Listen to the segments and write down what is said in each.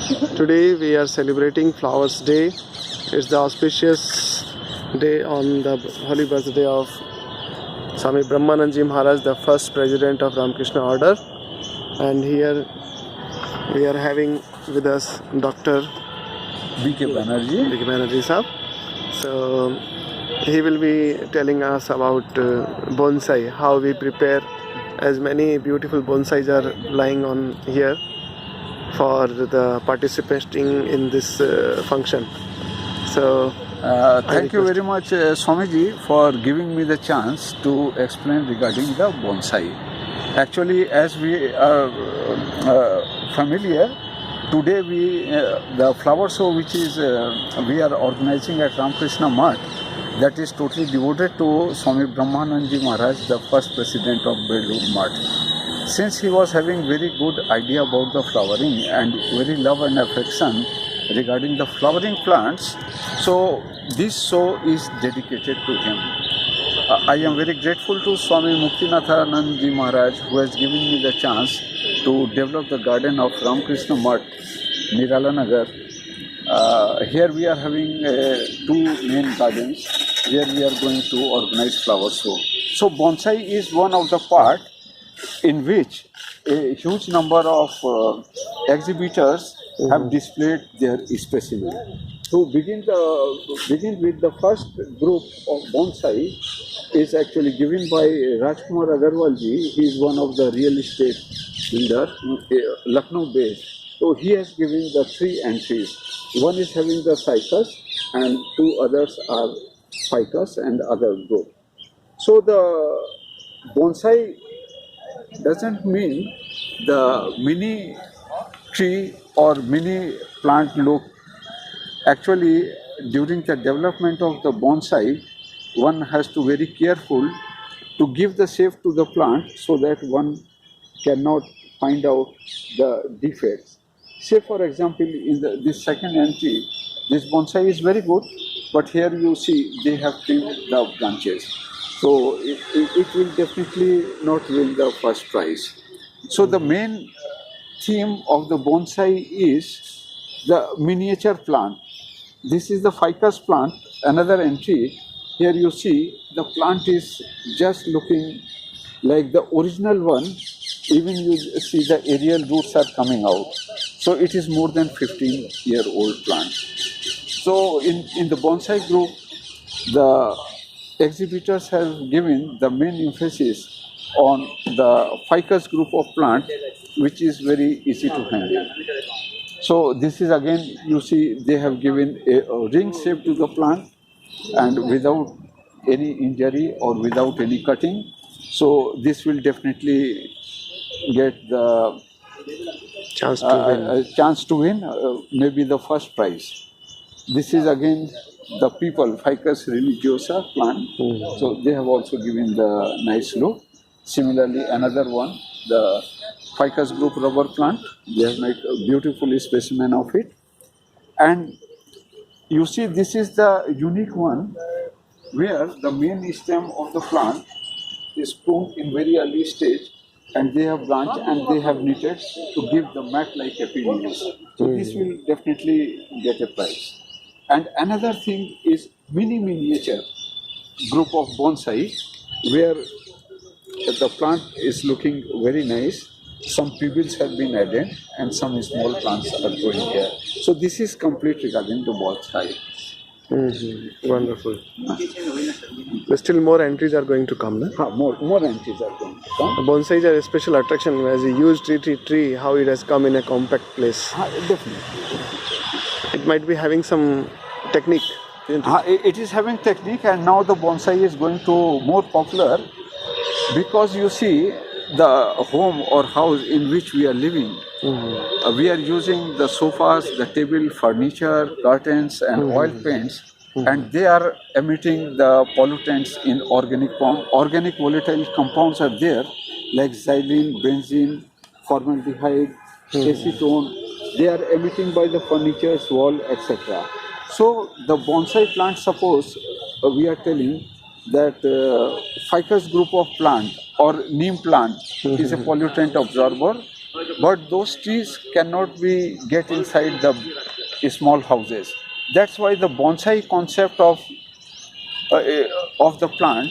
Today we are celebrating Flowers Day. It's the auspicious day on the holy birthday of Swami Brahmanandji Maharaj, the first president of Ramakrishna Order. And here we are having with us Dr. B.K. Banerjee. B.K. Banerjee Sahab. So he will be telling us about bonsai, how we prepare. As many beautiful bonsais are lying on here for the participating in this function. So Thank you very much, Swamiji, for giving me the chance to explain regarding the bonsai. Actually, as we are familiar, today the flower show which is we are organizing at Ramakrishna Math, that is totally devoted to Swami Brahmanandji Maharaj, the first president of Belur Math. Since he was having very good idea about the flowering and very love and affection regarding the flowering plants, so this show is dedicated to him. I am very grateful to Swami Muktinathanandji Maharaj, who has given me the chance to develop the garden of Ramakrishna Math, Nirala Nagar. Here we are having two main gardens where we are going to organize flower show. So bonsai is one of the part in which a huge number of exhibitors have displayed their specimen. To begin with, the first group of bonsai is actually given by Rajkumar Agarwalji. He is one of the real estate builder, Lucknow based. So he has given the three entries. One is having the cycas and two others are ficus and other group. So the bonsai doesn't mean the mini tree or mini plant look. Actually, during the development of the bonsai, one has to very careful to give the shape to the plant so that one cannot find out the defects. Say for example, in this second entry, this bonsai is very good, but here you see they have trimmed the branches. So it will definitely not win the first prize. So the main theme of the bonsai is the miniature plant. This is the ficus plant, another entry. Here you see the plant is just looking like the original one. Even you see the aerial roots are coming out. So it is more than 15-year-old plant. So in the bonsai group, the exhibitors have given the main emphasis on the ficus group of plant, which is very easy to handle. So this is again, you see they have given a ring shape to the plant and without any injury or without any cutting. So this will definitely get the chance to win, maybe the first prize. This is again the people, Ficus religiosa plant. So they have also given the nice look. Similarly, another one, the Ficus group rubber plant. They have made a beautiful specimen of it. And you see, this is the unique one where the main stem of the plant is pruned in very early stage, and they have branched and they have knitted to give the mat-like appearance. So this will definitely get a prize. And another thing is miniature group of bonsai where the plant is looking very nice. Some pebbles have been added and some small plants are growing here. So this is complete regarding the bonsai. Wonderful. But still more entries are going to come, no? More entries are going to come. Bonsais are a special attraction as a huge tree, how it has come in a compact place. Definitely. It might be having some technique. It is having technique, and now the bonsai is going to more popular because you see the home or house in which we are living. We are using the sofas, the table, furniture, curtains and oil paints, and they are emitting the pollutants in organic form. Organic volatile compounds are there like xylene, benzene, formaldehyde, acetone. They are emitting by the furniture's wall, etc. So the bonsai plant, suppose we are telling that ficus group of plant or neem plant is a pollutant absorber but those trees cannot be get inside the small houses. That's why the bonsai concept of the plant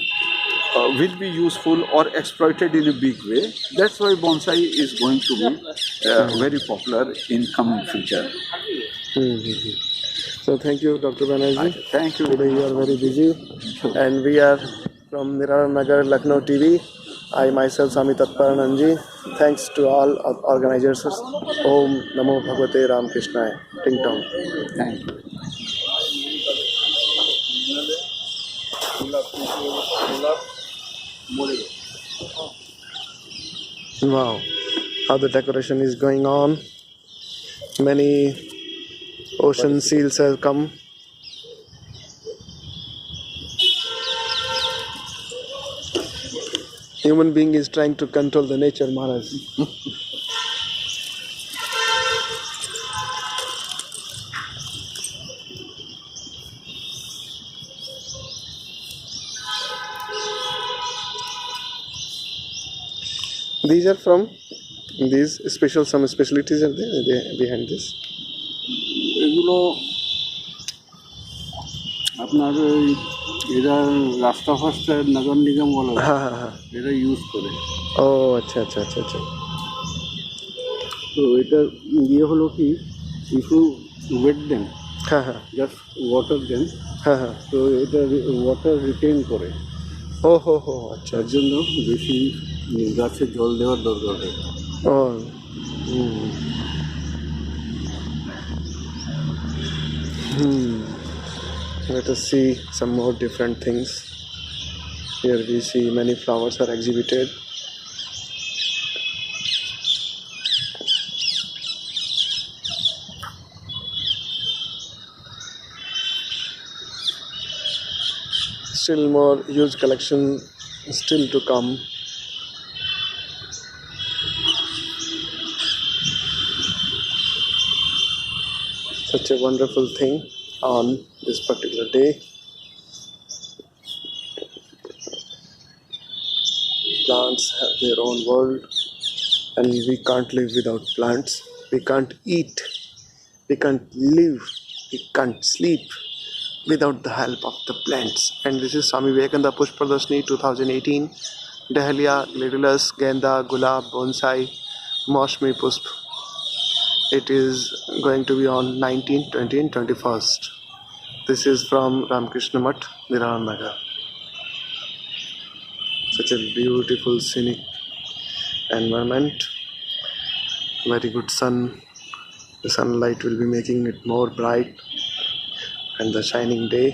will be useful or exploited in a big way. That's why bonsai is going to be very popular in coming future. So thank you, Dr. Banerjee. Thank you. Today you are very busy, and we are from Niraran Nagar, Lucknow TV. I myself, Sami Tatparananji. Thanks to all organizers. Om Namo Bhagavate Ram Krishnaya. Ting tong. Thank you. Wow, how the decoration is going on. Many ocean seals have come. Human being is trying to control the nature, Maharaj. These are from these special, some specialties are there behind this. এগুলো আপনার ওই এরা রাস্তা ফাস্টার নগর নিগম বলা হয়, হ্যাঁ হ্যাঁ হ্যাঁ এরা ইউজ করে। ও আচ্ছা আচ্ছা আচ্ছা আচ্ছা তো এটা ইয়ে হলো কি, ইফু ওয়েট দেন, হ্যাঁ হ্যাঁ জাস্ট ওয়াটার দেন, হ্যাঁ হ্যাঁ তো এটা ওয়াটার রিটেইন করে, ও হো হো আচ্ছা তার জন্য বেশি গাছে জল দেওয়ার দরকার হয়। ও হুম let us see some more different things. Here we see many flowers are exhibited. Still more huge collection still to come. Such a wonderful thing on this particular day. Plants have their own world, and we can't live without plants. We can't eat, we can't live, we can't sleep without the help of the plants. And this is Swami Vivekananda Pushp Pradarshini 2018. Dahlia, Gladiolus, Genda, Gulab, Bonsai, Mosmi Pusp. It is going to be on 19th, 20th and 21st. This is from Ramakrishna Mutt, Niraran Nagar. Such a beautiful scenic environment. Very good sun. The sunlight will be making it more bright, and the shining day.